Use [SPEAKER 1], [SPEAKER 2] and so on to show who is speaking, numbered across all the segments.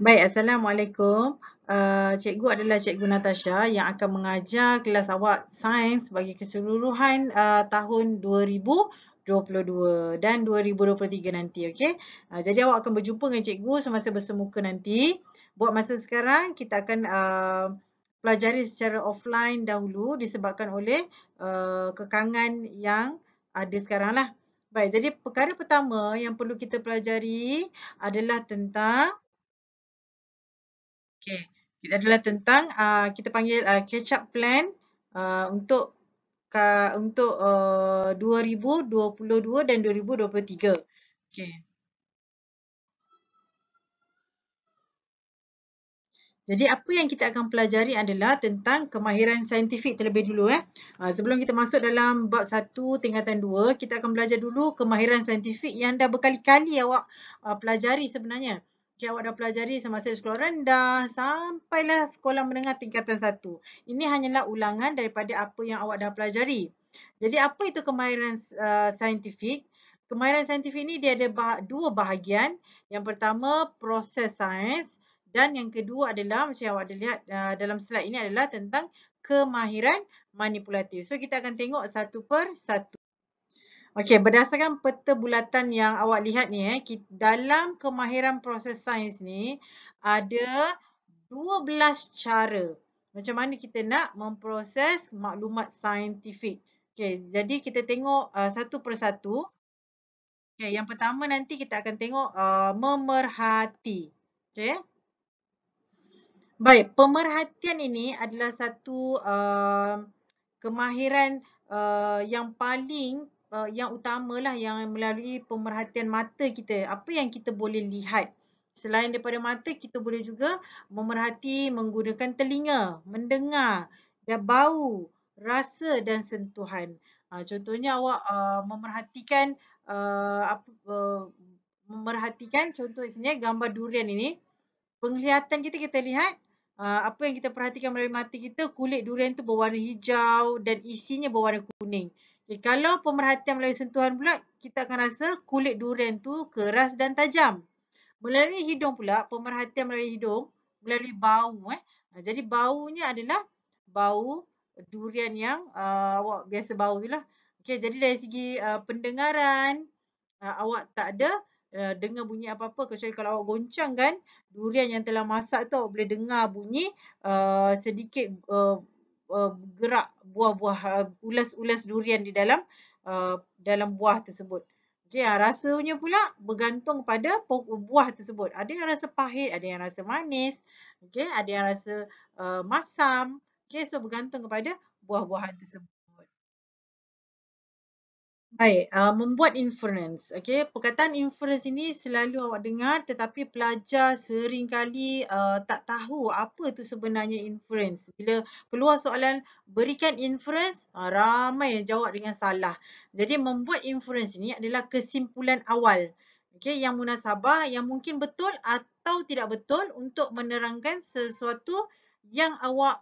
[SPEAKER 1] Baik, Assalamualaikum. Cikgu adalah Cikgu Natasha yang akan mengajar kelas awak sains bagi keseluruhan tahun 2022 dan 2023 nanti, okey? Jadi awak akan berjumpa dengan cikgu semasa bersemuka nanti. Buat masa sekarang, kita akan pelajari secara offline dahulu disebabkan oleh kekangan yang ada sekarang lah. Baik, jadi perkara pertama yang perlu kita pelajari adalah tentang okey, kita adalah tentang kita panggil catch up plan untuk 2022 dan 2023. Okey. Jadi apa yang kita akan pelajari adalah tentang kemahiran saintifik terlebih dulu sebelum kita masuk dalam bab 1 tingkatan 2, kita akan belajar dulu kemahiran saintifik yang dah berkali-kali awak pelajari sebenarnya. Okay, awak dah pelajari semasa sekolah rendah sampailah sekolah menengah tingkatan 1. Ini hanyalah ulangan daripada apa yang awak dah pelajari. Jadi apa itu kemahiran saintifik? Kemahiran saintifik ni dia ada dua bahagian. Yang pertama proses sains dan yang kedua adalah macam yang awak ada lihat dalam slide ini adalah tentang kemahiran manipulatif. So kita akan tengok satu per satu. Okey, berdasarkan peta bulatan yang awak lihat ni dalam kemahiran proses sains ni ada 12 cara macam mana kita nak memproses maklumat saintifik. Okey, jadi kita tengok satu per satu. Okey, yang pertama nanti kita akan tengok memerhati. Okey. Baik, pemerhatian ini adalah satu kemahiran yang paling yang utamalah yang melalui pemerhatian mata kita. Apa yang kita boleh lihat. Selain daripada mata, kita boleh juga memerhati menggunakan telinga, mendengar, dan bau, rasa dan sentuhan. Contohnya awak memerhatikan memerhatikan contoh sini gambar durian ini. Penglihatan kita lihat apa yang kita perhatikan melalui mata kita, kulit durian tu berwarna hijau dan isinya berwarna kuning. Okay, kalau pemerhatian melalui sentuhan pula, kita akan rasa kulit durian tu keras dan tajam. Melalui hidung pula, pemerhatian melalui hidung, melalui bau. Jadi baunya adalah bau durian yang awak biasa bau tu lah. Okay, jadi dari segi pendengaran, awak tak ada dengar bunyi apa-apa kecuali kalau awak goncangkan durian yang telah masak tu awak boleh dengar bunyi sedikit gerak buah-buah ulas-ulas durian di dalam buah tersebut. Okey, rasanya pula bergantung pada buah tersebut. Ada yang rasa pahit, ada yang rasa manis, okey, ada yang rasa masam. Okey, so bergantung kepada buah-buahan tersebut. Baik, membuat inference. Okey, perkataan inference ini selalu awak dengar tetapi pelajar seringkali tak tahu apa itu sebenarnya inference. Bila keluar soalan berikan inference, ramai yang jawab dengan salah. Jadi membuat inference ini adalah kesimpulan awal. Okey, yang munasabah, yang mungkin betul atau tidak betul untuk menerangkan sesuatu yang awak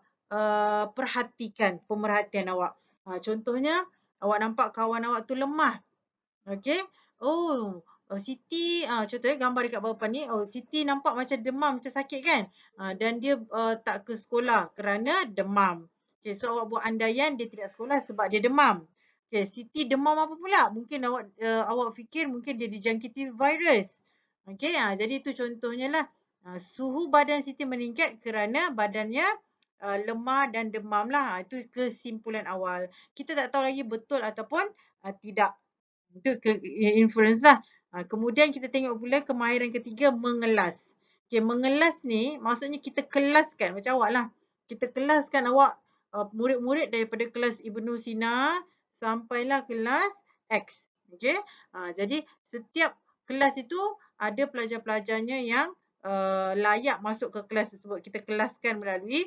[SPEAKER 1] perhatikan, pemerhatian awak. Contohnya, awak nampak kawan awak tu lemah. Okey. Oh, Siti, contohnya gambar dekat bawah ni, Siti nampak macam demam, macam sakit kan? Dan dia tak ke sekolah kerana demam. Okey, so awak buat andaian dia tidak sekolah sebab dia demam. Okey, Siti demam apa pula? Mungkin awak fikir mungkin dia dijangkiti virus. Okey, jadi itu contohnya lah. Suhu badan Siti meningkat kerana badannya lemah dan demam lah. Itu kesimpulan awal. Kita tak tahu lagi betul ataupun tidak. Itu inference lah. Kemudian kita tengok pula kemahiran ketiga mengelas. Okay, mengelas ni maksudnya kita kelaskan macam awak lah. Kita kelaskan awak murid-murid daripada kelas Ibnu Sina sampailah kelas X. Okay? Jadi setiap kelas itu ada pelajar-pelajarnya yang layak masuk ke kelas tersebut. Kita kelaskan melalui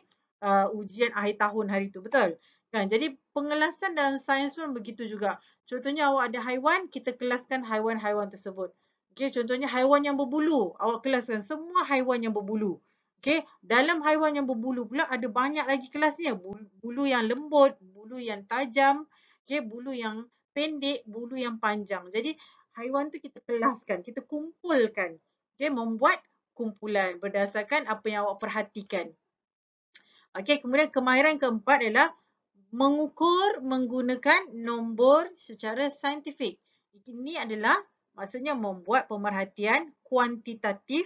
[SPEAKER 1] ujian akhir tahun hari itu. Betul? Kan? Jadi pengelasan dalam sains pun begitu juga. Contohnya awak ada haiwan, kita kelaskan haiwan-haiwan tersebut. Okey, contohnya haiwan yang berbulu, awak kelaskan semua haiwan yang berbulu. Okey, dalam haiwan yang berbulu pula ada banyak lagi kelasnya. Bulu yang lembut, bulu yang tajam, okey, bulu yang pendek, bulu yang panjang. Jadi haiwan tu kita kelaskan, kita kumpulkan. Okey, membuat kumpulan berdasarkan apa yang awak perhatikan. Okey, kemudian kemahiran keempat adalah mengukur menggunakan nombor secara saintifik. Ini adalah maksudnya membuat pemerhatian kuantitatif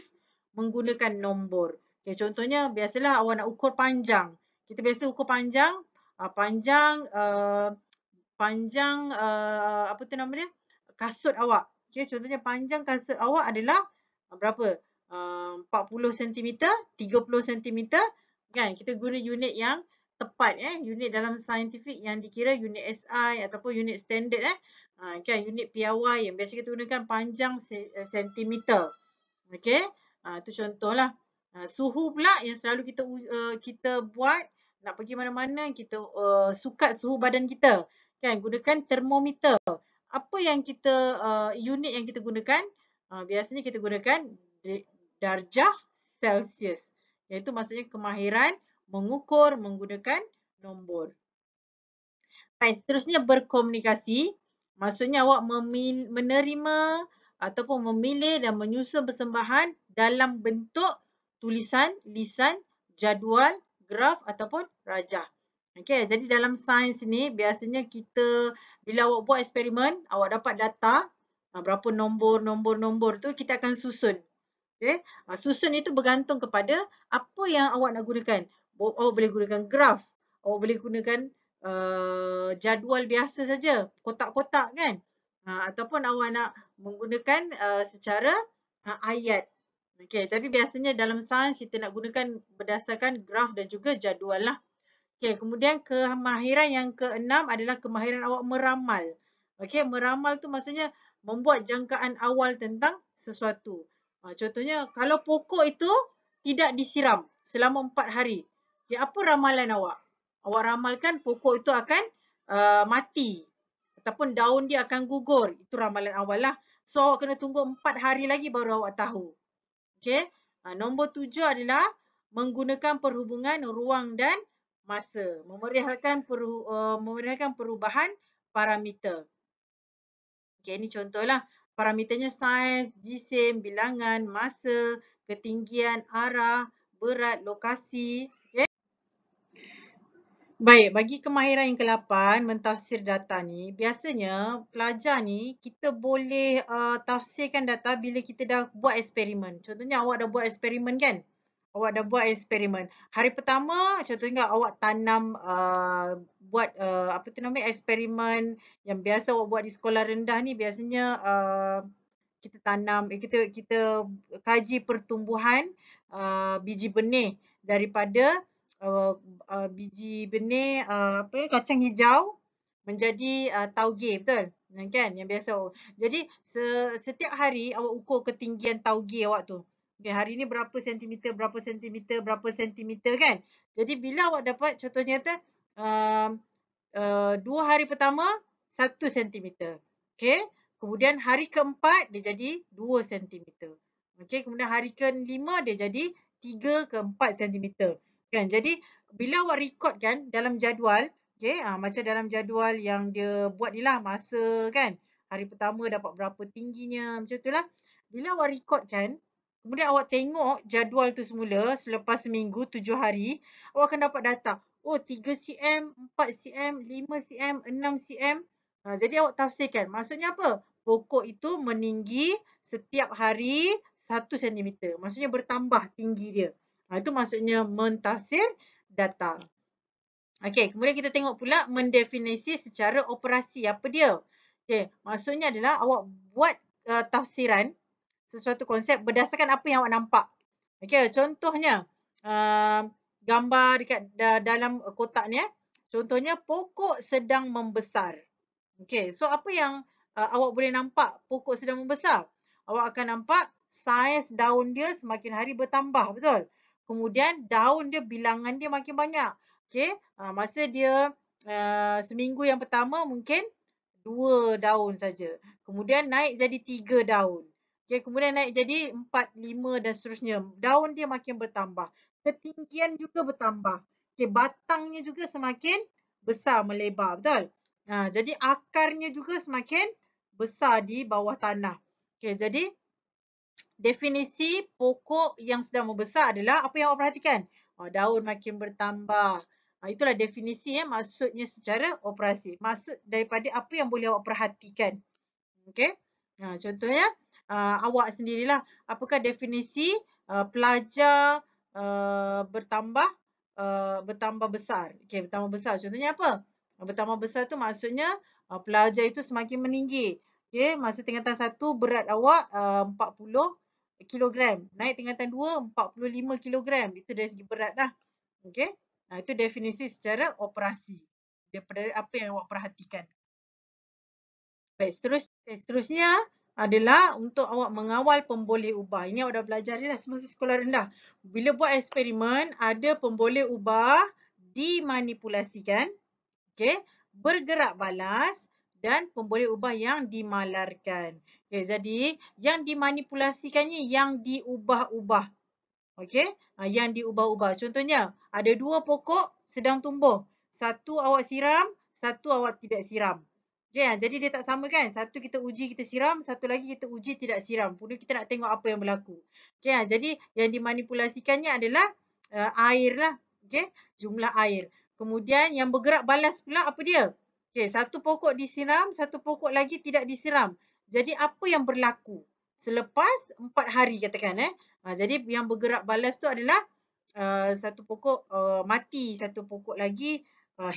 [SPEAKER 1] menggunakan nombor. Okay, contohnya biasalah awak nak ukur panjang. Kita biasa ukur panjang, apa tu nama dia? Kasut awak. Okay, contohnya panjang kasut awak adalah berapa? 40 cm, 30 cm. Kan? Kita guna unit yang tepat, unit dalam saintifik yang dikira unit SI ataupun unit standard, kan, unit piawai yang biasa kita gunakan panjang sentimeter. Okey, itu contohlah. Suhu pula yang selalu kita buat nak pergi mana-mana, kita sukat suhu badan kita, kan, gunakan termometer. Apa yang unit yang kita gunakan? Biasanya kita gunakan darjah Celsius. Iaitu maksudnya kemahiran mengukur menggunakan nombor. Baik, seterusnya berkomunikasi. Maksudnya awak menerima ataupun memilih dan menyusun persembahan dalam bentuk tulisan, lisan, jadual, graf ataupun rajah. Okey, jadi dalam sains ni biasanya bila awak buat eksperimen, awak dapat data berapa nombor tu kita akan susun. Okay. Susun itu bergantung kepada apa yang awak nak gunakan. Awak boleh gunakan graf, awak boleh gunakan jadual biasa saja, kotak-kotak kan. Ataupun awak nak menggunakan secara ayat. Okay. Tapi biasanya dalam sains kita nak gunakan berdasarkan graf dan juga jadual lah. Okay. Kemudian kemahiran yang keenam adalah kemahiran awak meramal. Okay. Meramal tu maksudnya membuat jangkaan awal tentang sesuatu. Contohnya, kalau pokok itu tidak disiram selama 4 hari, apa ramalan awak? Awak ramalkan pokok itu akan mati ataupun daun dia akan gugur. Itu ramalan awal lah. So, awak kena tunggu 4 hari lagi baru awak tahu. Okay. Nombor 7 adalah menggunakan perhubungan ruang dan masa. Memeriahkan perubahan parameter. Okay, ini contohlah. Parameternya saiz, jisim, bilangan, masa, ketinggian, arah, berat, lokasi. Okay. Baik, bagi kemahiran yang ke-8, mentafsir data ni, biasanya pelajar ni kita boleh tafsirkan data bila kita dah buat eksperimen. Contohnya awak dah buat eksperimen kan? Awak dah buat eksperimen. Hari pertama, contohnya awak tanam buat eksperimen yang biasa awak buat di sekolah rendah ni, biasanya kita tanam, kita kaji pertumbuhan biji benih daripada biji benih kacang hijau menjadi tauge, betul? Kan? Yang biasa. Jadi setiap hari awak ukur ketinggian tauge awak tu. Okay, hari ni berapa sentimeter kan? Jadi bila awak dapat contohnya tu 2 hari pertama 1 sentimeter. Okay. Kemudian hari keempat dia jadi 2 cm. Okey, kemudian hari kelima dia jadi 3 ke 4 cm. Kan? Jadi bila awak record kan dalam jadual, okey, macam dalam jadual yang dia buat ni lah, masa kan. Hari pertama dapat berapa tingginya, macam itulah. Bila awak record kan, kemudian awak tengok jadual tu semula selepas seminggu 7 hari, awak akan dapat data. Oh, 3 cm, 4 cm, 5 cm, 6 cm. Jadi awak tafsirkan. Maksudnya apa? Pokok itu meninggi setiap hari 1 cm. Maksudnya bertambah tinggi dia. Itu maksudnya mentafsir data. Okey, kemudian kita tengok pula mendefinisi secara operasi. Apa dia? Okey, maksudnya adalah awak buat tafsiran sesuatu konsep berdasarkan apa yang awak nampak. Okey, contohnya gambar dekat dalam kotak ni. Contohnya pokok sedang membesar. Okey, so apa yang awak boleh nampak pokok sedang membesar? Awak akan nampak saiz daun dia semakin hari bertambah, betul? Kemudian daun dia, bilangan dia makin banyak. Okey, masa dia seminggu yang pertama mungkin 2 daun saja. Kemudian naik jadi 3 daun. Okey, kemudian naik jadi 4, 5 dan seterusnya. Daun dia makin bertambah. Ketinggian juga bertambah. Okey, batangnya juga semakin besar, melebar, betul? Jadi akarnya juga semakin besar di bawah tanah. Okay, jadi Definisi pokok yang sedang membesar adalah apa yang awak perhatikan? Daun makin bertambah. Itulah definisi maksudnya secara operasi. Maksud daripada apa yang boleh awak perhatikan. Okey. Contohnya awak sendirilah. Apakah definisi pelajar bertambah besar? Okey, bertambah besar. Contohnya apa? Bertambah besar tu maksudnya pelajar itu semakin meninggi. Okey, masa tingkatan 1 berat awak 40 kilogram. Naik tingkatan 2 45 kilogram. Itu dari segi berat dah. Okey. Itu definisi secara operasi. Daripada apa yang awak perhatikan. Baik, seterusnya adalah untuk awak mengawal pemboleh ubah. Ini awak dah belajar dah semasa sekolah rendah. Bila buat eksperimen, ada pemboleh ubah dimanipulasikan, okey, bergerak balas dan pemboleh ubah yang dimalarkan. Okey, jadi yang dimanipulasikannya yang diubah-ubah. Okey, yang diubah-ubah. Contohnya, ada 2 pokok sedang tumbuh. Satu awak siram, satu awak tidak siram. Okey, jadi dia tak sama kan? Satu kita uji kita siram, satu lagi kita uji tidak siram. Kemudian kita nak tengok apa yang berlaku. Okey, jadi yang dimanipulasikannya adalah air lah. Okey, jumlah air. Kemudian yang bergerak balas pula apa dia? Okey, satu pokok disiram, satu pokok lagi tidak disiram. Jadi apa yang berlaku? Selepas 4 hari katakan jadi yang bergerak balas tu adalah satu pokok mati, satu pokok lagi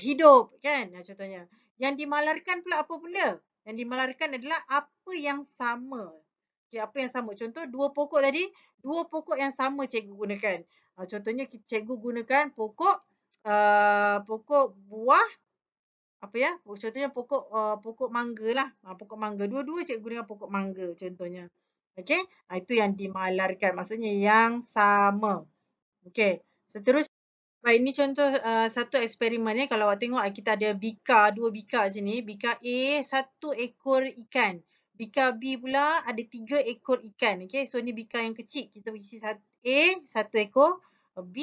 [SPEAKER 1] hidup kan contohnya. Yang dimalarkan pula apa benda? Yang dimalarkan adalah apa yang sama. Okay, apa yang sama? Contoh dua pokok tadi, dua pokok yang sama cikgu gunakan. Contohnya cikgu gunakan pokok buah apa ya? Contohnya pokok mangga lah. Pokok mangga. Dua-dua cikgu gunakan pokok mangga contohnya. Okey, itu yang dimalarkan. Maksudnya yang sama. Okey, seterusnya. Baik, ini contoh satu eksperimen ya. Kalau awak tengok kita ada bika, dua bika sini. Bika A, satu ekor ikan. Bika B pula ada 3 ekor ikan. Okey, so ni bika yang kecil. Kita isi A, satu ekor. B,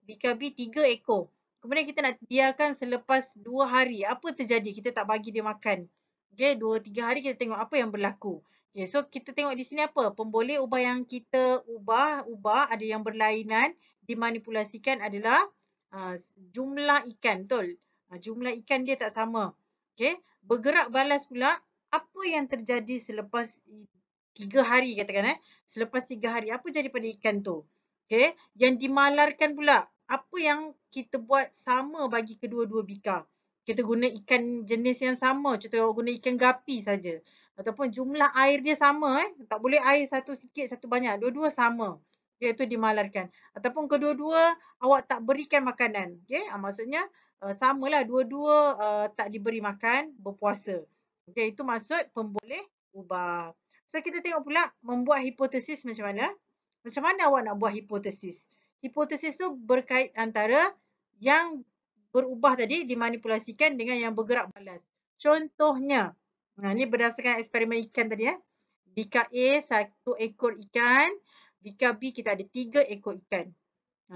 [SPEAKER 1] bika B 3 ekor. Kemudian kita nak biarkan selepas 2 hari. Apa terjadi? Kita tak bagi dia makan. Okey, 2-3 hari kita tengok apa yang berlaku. Okay, so kita tengok di sini apa? Pemboleh ubah yang kita ubah ada yang berlainan. Dimanipulasikan adalah jumlah ikan, betul? Jumlah ikan dia tak sama. Okay, bergerak balas pula, apa yang terjadi selepas 3 hari katakan Selepas 3 hari, apa jadi pada ikan tu? Okay, yang dimalarkan pula, apa yang kita buat sama bagi kedua-dua bika? Kita guna ikan jenis yang sama, contohnya awak guna ikan gapi saja. Ataupun jumlah air dia sama tak boleh air satu sikit, satu banyak. Dua-dua sama. Iaitu dimalarkan. Ataupun kedua-dua awak tak berikan makanan. Okay? Maksudnya samalah dua-dua tak diberi makan, berpuasa. Okay, itu maksud pemboleh ubah. So kita tengok pula membuat hipotesis macam mana. Macam mana awak nak buat hipotesis? Hipotesis tu berkait antara yang berubah tadi dimanipulasikan dengan yang bergerak balas. Contohnya, ini berdasarkan eksperimen ikan tadi Bika A 1 ekor ikan, bika B kita ada 3 ekor ikan.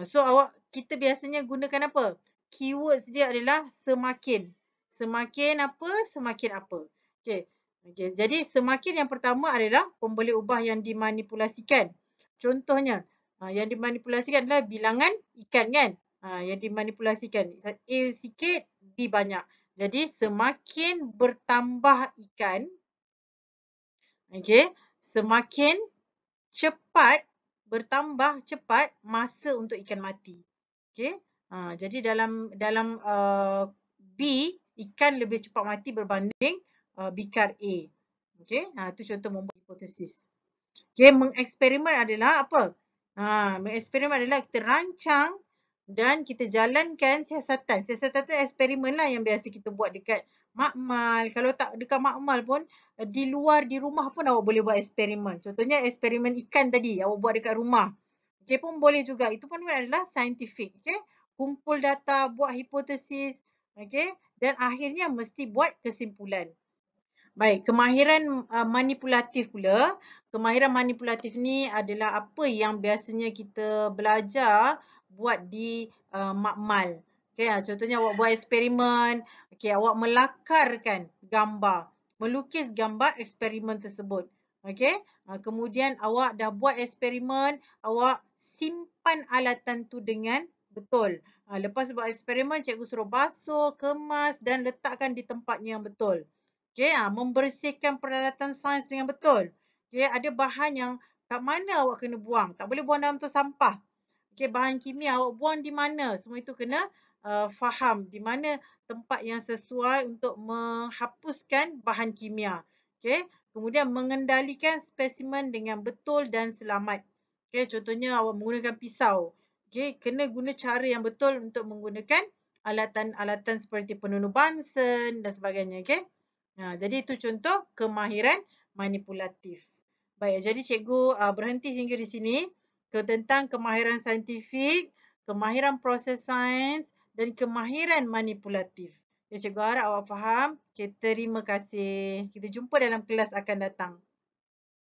[SPEAKER 1] So kita biasanya gunakan apa? Keywords dia adalah semakin. Semakin apa? Semakin apa? Okey. Jadi semakin yang pertama adalah pemboleh ubah yang dimanipulasikan. Contohnya, yang dimanipulasikan adalah bilangan ikan kan? Yang dimanipulasikan. A sikit, B banyak. Jadi semakin bertambah ikan, okey, semakin cepat bertambah cepat masa untuk ikan mati. Okey. Jadi dalam B ikan lebih cepat mati berbanding bikar A. Okey. Itu contoh membuat hipotesis. Okey, mengeksperimen adalah apa? Mengeksperimen adalah kita rancang dan kita jalankan siasatan. Siasatan tu eksperimen lah yang biasa kita buat dekat makmal. Kalau tak dekat makmal pun, di rumah pun awak boleh buat eksperimen. Contohnya eksperimen ikan tadi, awak buat dekat rumah. Okay, pun boleh juga. Itu pun adalah scientific. Okay? Kumpul data, buat hipotesis. Okay? Dan akhirnya mesti buat kesimpulan. Baik, kemahiran manipulatif pula. Kemahiran manipulatif ni adalah apa yang biasanya kita belajar buat di makmal. Okay, contohnya awak buat eksperimen, okay, awak melakarkan gambar, melukis gambar eksperimen tersebut. Okey, kemudian awak dah buat eksperimen, awak simpan alatan tu dengan betul. Lepas buat eksperimen, cikgu suruh basuh, kemas dan letakkan di tempatnya yang betul. Okey, membersihkan peralatan sains dengan betul. Okey, ada bahan yang kat mana awak kena buang. Tak boleh buang dalam tu sampah. Okey, bahan kimia awak buang di mana. Semua itu kena faham di mana tempat yang sesuai untuk menghapuskan bahan kimia. Okey, kemudian mengendalikan spesimen dengan betul dan selamat. Okey, contohnya awak menggunakan pisau. Okey, kena guna cara yang betul untuk menggunakan alatan-alatan seperti penunu Bunsen dan sebagainya. Okey. Jadi itu contoh kemahiran manipulatif. Baik, jadi cikgu berhenti hingga di sini tentang kemahiran saintifik, kemahiran proses sains dan kemahiran manipulatif. Ya, cikgu harap awak faham. Okay, terima kasih. Kita jumpa dalam kelas akan datang.